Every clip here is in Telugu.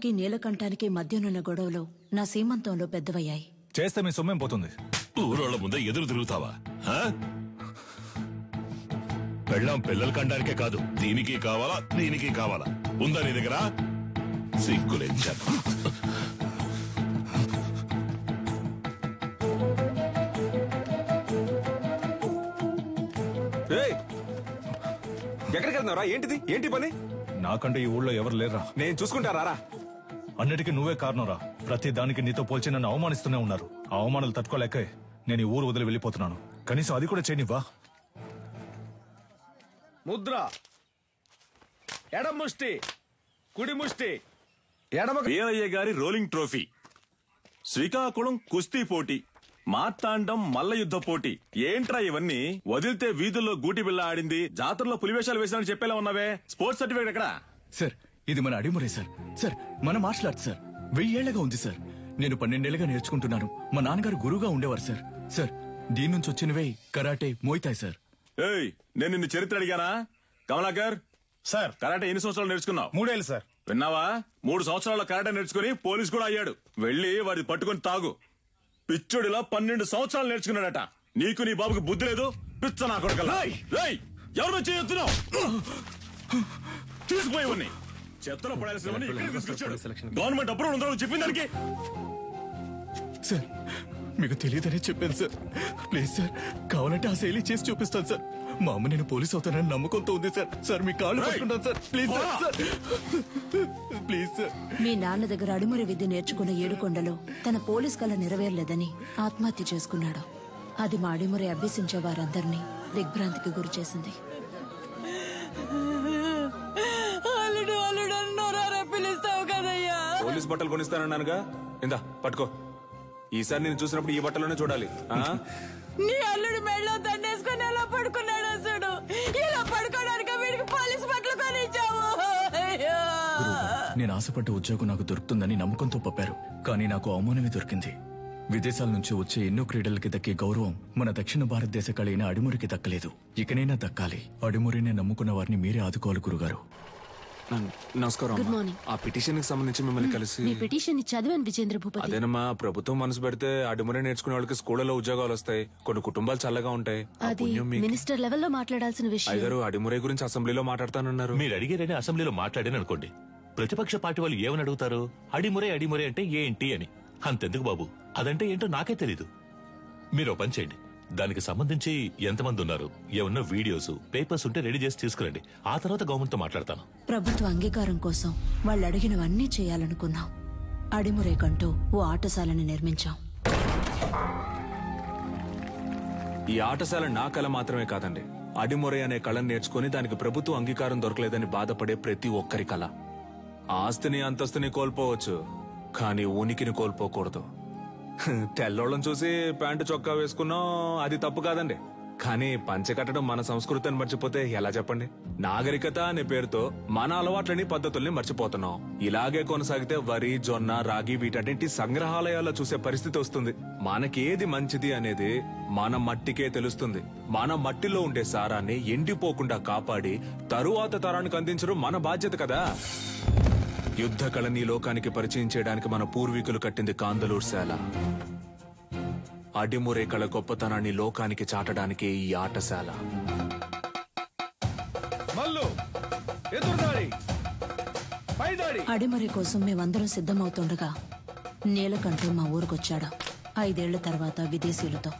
అడిమురికి నీలకంఠానికి మధ్యనున్న గొడవలు నా సీమంతంలో పెద్దవయ్యాయి. చేస్తే మీ సొమ్మేం పోతుంది? ఊరోళ్ళ ముందే ఎదురు తిరుగుతావా? పెళ్ళాం పిల్లలు కంటానికే కాదు, దీనికి కావాలా దీనికి కావాలా? ఉందా నీ దగ్గర? సిగ్గులేంచాను. ఎక్కడికి వెళ్తున్నారా? ఏంటిది? ఏంటి పని? నాకంటే ఈ ఊళ్ళో ఎవరు లేరా? నేను చూసుకుంటారా? అన్నిటికీ నువ్వే కారణంరా. ప్రతి దానికి నీతో పోల్చి నన్ను అవమానిస్తూనే ఉన్నారు. ఆ అవమానాలు తట్టుకోలేకే నేను ఈ ఊరు వదిలి వెళ్ళిపోతున్నాను. కనీసం అది కూడా చేయనివ్వా? ముద్ర, ఎడమ ముష్టి, కుడి ముష్టి, ఎడమ. వీరయ్య గారి రోలింగ్ ట్రోఫీ, శ్రీకాకుళం కుస్తీ పోటీ, మార్తాండం మల్ల యుద్ధ పోటీ. ఏంట్రా ఇవన్నీ? వదిలితే వీధుల్లో గూటి బిళ్ళ ఆడింది, జాతరలో పులివేషాలు వేసానని చెప్పేలా ఉన్నావే. స్పోర్ట్స్ సర్టిఫికేట్ ఎక్కడా? సార్, ఇది మన అడిమురే సార్. సార్, మన మార్షల్ ఆర్ట్స్ సార్. 1000 ఏళ్లగా ఉంది సార్. నేను 12 ఏళ్లుగా నేర్చుకుంటున్నాను. మా నాన్నగారు గురువుగా ఉండేవారు సార్. సార్, దీని నుంచి వచ్చినవే కరాటే, మోయితాయ్ సార్. ఏయ్, నేను నిన్ను చరిత్ర అడిగానా? కమలాకర్ సార్, కరాటే ఎన్ని సంవత్సరాలు నేర్చుకున్నావు? 3 ఏళ్ళు సార్. విన్నావా? 3 సంవత్సరాల కరాటే నేర్చుకుని పోలీస్ కూడా అయ్యాడు. వెళ్ళి వాడిని పట్టుకుని తాగు. పిచ్చుడిలా 12 సంవత్సరాలు నేర్చుకున్నాడట. నీకు నీ బాబుకి బుద్ధి లేదు? పిచ్చ నా కొడుకల్లా. ఎవరు చేయొద్దున్నావు? తీసుకుపోయేవన్నీ చెత్తలో పడాల్సినవన్నీ ఇక్కడికి తీసుకొచ్చాడు. గవర్నమెంట్ అప్రూవల్ ఉందో చెప్పింది దానికి. సార్, మీకు తెలియదనే చెప్పాను సార్. ప్లీజ్ సార్, కావాలంటే ఆ శైలి చేసి చూపిస్తాను సార్. మా అమ్మ నేను పోలీస్ అవుతానని నమ్మకంతో ఉంది సార్. సార్, మీ కాళ్ళు పట్టుకుంటాను sir. Please sir, please sir. మీ నాన్న దగ్గర అడిమురి విద్య నేర్చుకున్న ఏడుకొండలో తన పోలీస్ కళ నెరవేరలేదని ఆత్మహత్య చేసుకున్నాడు. అది మా అడిమురి అభ్యసించే వారందరినీ దిగ్భ్రాంతికి గురి చేసింది. పోలీస్ బట్టలు కొనిస్తానన్నానుగా, ఇందా పట్టుకో. ఈసారి నేను చూసినప్పుడు ఈ బట్టలోనే చూడాలి. నీ అల్లుడు మెళ్ళో దండేసుకుని ఎలా పడుకున్నాడు అసలు? ఇలా పడుకోవడానికి వీడికి పోలీస్ బట్టలు కొనిచ్చావు. నేను ఆశపడ్డ ఉద్యోగం నాకు దొరుకుతుందని నమ్మకంతో పంపారు. కానీ నాకు అవమానమే దొరికింది. విదేశాల నుంచి వచ్చే ఎన్నో క్రీడలకి దక్కే గౌరవం మన దక్షిణ భారతదేశ కళైన అడిమురికి దక్కలేదు. ఇకనైనా దక్కాలి. అడిమురినే నమ్ముకున్న వారిని మీరే ఆదుకోవాలి గురుగారు. నమస్కారం. Good morning. ఆ పిటిషన్ కి సంబంధించి మిమ్మల్ని కలిసి. మీ పిటిషన్ చదివాను విజేంద్ర భూపతి. అదేనమ్మా, ప్రభుత్వం మనసు పెడితే అడిమురే నేర్చుకునే వాళ్ళకి స్కూళ్లలో ఉద్యోగాలు వస్తాయి. కొన్ని కుటుంబాలు చల్లగా ఉంటాయి. అది మినిస్టర్ లెవెల్లో మాట్లాడాల్సిన విషయం. అయ్యారు, అడిమురే గురించి అసెంబ్లీలో మాట్లాడతానన్నారు. మీరు అడిగారని అసెంబ్లీలో మాట్లాడాను అనుకోండి, ప్రతిపక్ష పార్టీ వాళ్ళు ఏమని అడుగుతారు? అడిమురే అడిమురే అంటే ఏంటి అని. అంతెందుకు బాబు, అదంటే ఏంటో నాకే తెలీదు. మీరు పని చేయండి, దానికి సంబంధించి ఎంతమంది ఉన్నారు, ఏమన్నా వీడియోస్ పేపర్స్ ఉంటే రెడీ చేసి తీసుకురండి. ఆ తర్వాత గవర్నమెంట్ తో మాట్లాడతాను. ప్రభుత్వ అంగీకారం కోసం వాళ్ళు అడిగినవన్నీ చేయాలనుకున్నాం. అడిమురేకంటూ ఓ ఆటశాలని నిర్మించాం. ఈ ఆటశాల నా కళ మాత్రమే కాదండి. అడిమురే అనే కళను నేర్చుకుని దానికి ప్రభుత్వ అంగీకారం దొరకలేదని బాధపడే ప్రతి ఒక్కరి కళ. ఆస్తిని అంతస్తుని కోల్పోవచ్చు, కానీ ఉనికిని కోల్పోకూడదు. తెల్లోళ్ళని చూసి ప్యాంటు చొక్కా వేసుకున్నాం, అది తప్పు కాదండి. కానీ పంచె కట్టడం మన సంస్కృతిని మర్చిపోతే ఎలా చెప్పండి? నాగరికత అనే పేరుతో మన అలవాట్లని పద్ధతుల్ని మర్చిపోతున్నాం. ఇలాగే కొనసాగితే వరి, జొన్న, రాగి వీటన్నింటి సంగ్రహాలయాల్లో చూసే పరిస్థితి వస్తుంది. మనకేది మంచిది అనేది మన మట్టికే తెలుస్తుంది. మన మట్టిలో ఉండే సారాన్ని ఎండిపోకుండా కాపాడి తరువాత తరానికి అందించడం మన బాధ్యత కదా. యుద్ధ కళని లోకానికి పరిచయం చేయడానికి మన పూర్వీకులు కట్టింది కాందలూరు శాల. అడిమురే కళ గొప్పతనాన్ని లోకానికి చాటడానికి ఈ ఆటశాల. అడిమురే కోసం మేమందరం సిద్ధమవుతుండగా నీలకంఠు మా ఊరికొచ్చాడు. 5 ఏళ్ల తర్వాత విదేశీయులతో.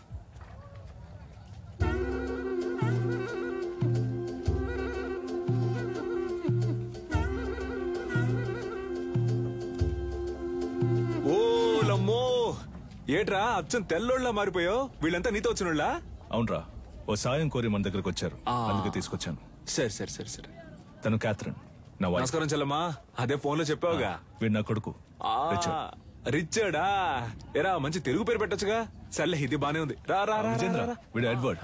ఏట్రా అచ్చం తెల్లోళ్ళ మారిపోయావు? వీళ్ళంతా నీతో వచ్చినోళ్ళా? అవునరా, ఓ సాయం కోరి మన దగ్గరకు వచ్చారు, అందుకే తీసుకొచ్చాను. సరే సరే సరే సరే. తను క్యాథరిన్, నా వైఫ్. నమస్కారం చెల్లమ్మా. అదే ఫోన్ లో చెప్పావుగా. వీడు నా కొడుకు రిచర్డా. ఎరా, మంచి తెలుగు పేరు పెట్టొచ్చుగా. సర్లే, ఇది బానే ఉంది. రా రా రా. వీడు ఎడ్వర్డ్,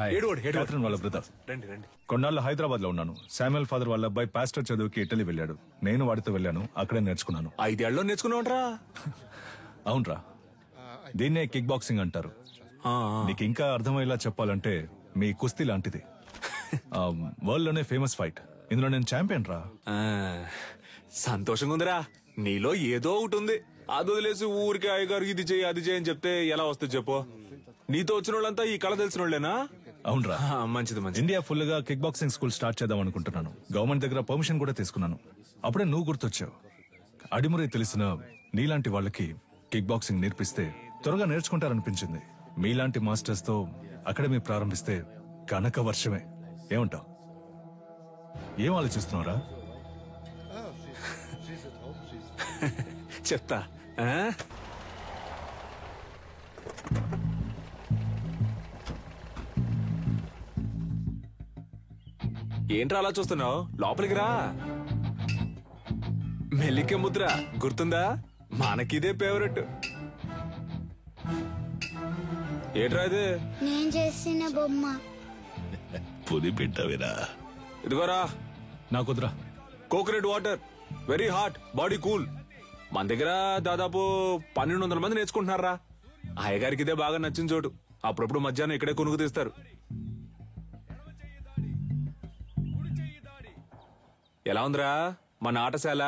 క్యాథరిన్ వాళ్ళ బ్రదర్. రండి రండి. కొన్నాళ్ళు హైదరాబాద్ లో ఉన్నాను. శామ్యుయల్ ఫాదర్ వాళ్ళ అబ్బాయి పాస్టర్ చదువుకి ఇటలీ వెళ్ళాడు. నేను వాడితో వెళ్ళాను, అక్కడే నేర్చుకున్నాను. 5 ఏళ్ళలో నేర్చుకున్నావుంట్రా? అవునరా, దీన్నే కిక్ బాక్సింగ్ అంటారు. నీకు ఇంకా అర్థమయ్యేలా చెప్పాలంటే మీ కుస్తీ లాంటిది. వరల్డ్ లోనే ఫేమస్ ఫైట్. ఇందులో నేను ఛాంపియన్ రా. సంతోషంగా ఉందిరా. నీలో ఏదో ఒకటి ఉంది. అది వదిలేసి ఊరికి అయ్యగారు ఇది చేయి అది చేయి అని చెప్తే ఎలా వస్తుంది చెప్పు? నీతో వచ్చిన వాళ్ళంతా ఈ కళ తెలిసిన వాళ్ళేనా? అవునరా. మంచిది మంచిది. ఇండియా ఫుల్ గా కిక్ బాక్సింగ్ స్కూల్ స్టార్ట్ చేద్దాం అనుకుంటున్నాను. గవర్నమెంట్ దగ్గర పర్మిషన్ కూడా తీసుకున్నాను. అప్పుడే నువ్వు గుర్తొచ్చావు. అడిమురే తెలిసిన నీలాంటి వాళ్ళకి కిక్ బాక్సింగ్ నేర్పిస్తే త్వరగా నేర్చుకుంటారనిపించింది. మీలాంటి మాస్టర్స్ తో అకాడమీ ప్రారంభిస్తే కనక వర్షమే. ఏమంటావు? ఏం ఆలోచిస్తున్నారా? చెప్తా. ఏంట్రా అలా చూస్తున్నావు? లోపలికి రా. మెల్లికే ముద్ర గుర్తుందా? మనకిదే ఫేవరెట్. ఏంట్రా ఇది? నేను చేసిన బొమ్మ. పుది పెట్టవిరా. ఇదిగోరా. నాకుద్రా. Coconut water, very hot, body cool. మన దగ్గర దాదాపు 1200 మంది నేర్చుకుంటున్నారా. అయ్యగారికి ఇదే బాగా నచ్చిన చోటు. అప్పుడప్పుడు మధ్యాహ్నం ఇక్కడే కొనుక్కు తీస్తారు. ఎలా ఉందిరా మన ఆటశాల?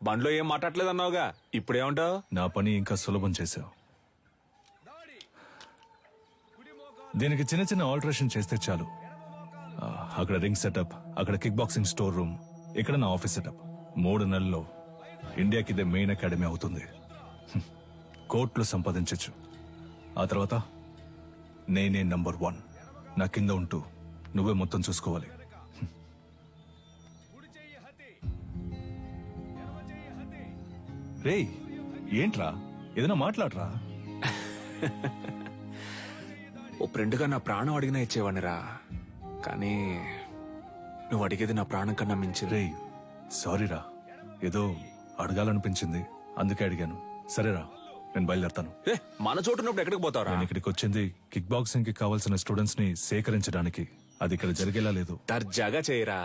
బండ్లో ఏం మాట్లాడలేదన్నావుగా, ఇప్పుడేమంటావు? నా పని ఇంకా సులభం చేశావు. దీనికి చిన్న చిన్న ఆల్టరేషన్ చేస్తే చాలు. అక్కడ రింగ్ సెటప్, అక్కడ కిక్ బాక్సింగ్ స్టోర్ రూమ్, ఇక్కడ నా ఆఫీస్ సెటప్. 3 నెలల్లో ఇండియాకి ఇదే మెయిన్ అకాడమీ అవుతుంది. కోట్లు సంపాదించచ్చు. ఆ తర్వాత నేనే నంబర్ 1. నా కింద ఉంటూ నువ్వే మొత్తం చూసుకోవాలి. రేయ్, ఏంట్రా? ఏదైనా మాట్లాడరా. ఓ ఫ్రెండ్గా నా ప్రాణం అడిగినా ఇచ్చేవాడినిరా. కానీ నువ్వు అడిగేది నా ప్రాణం కన్నా మించి. రేయ్, సారీరా, ఏదో అడగాలనిపించింది అందుకే అడిగాను. సరేరా, నేను బయలుదేరతాను. మన చోటు ఉన్నప్పుడు ఎక్కడికి పోతావురా? నేను ఇక్కడికి వచ్చింది కిక్ బాక్సింగ్ కి కావాల్సిన స్టూడెంట్స్ ని సేకరించడానికి. అది ఇక్కడ జరిగేలా లేదు. దర్జాగా చేయరా.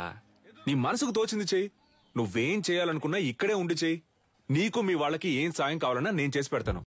నీ మనసుకు తోచింది చెయ్యి. నువ్వేం చేయాలనుకున్నా ఇక్కడే ఉండి చెయ్యి. నీకు మీ వాళ్ళకి ఏం సాయం కావాలన్నా నేను చేసి పెడతాను.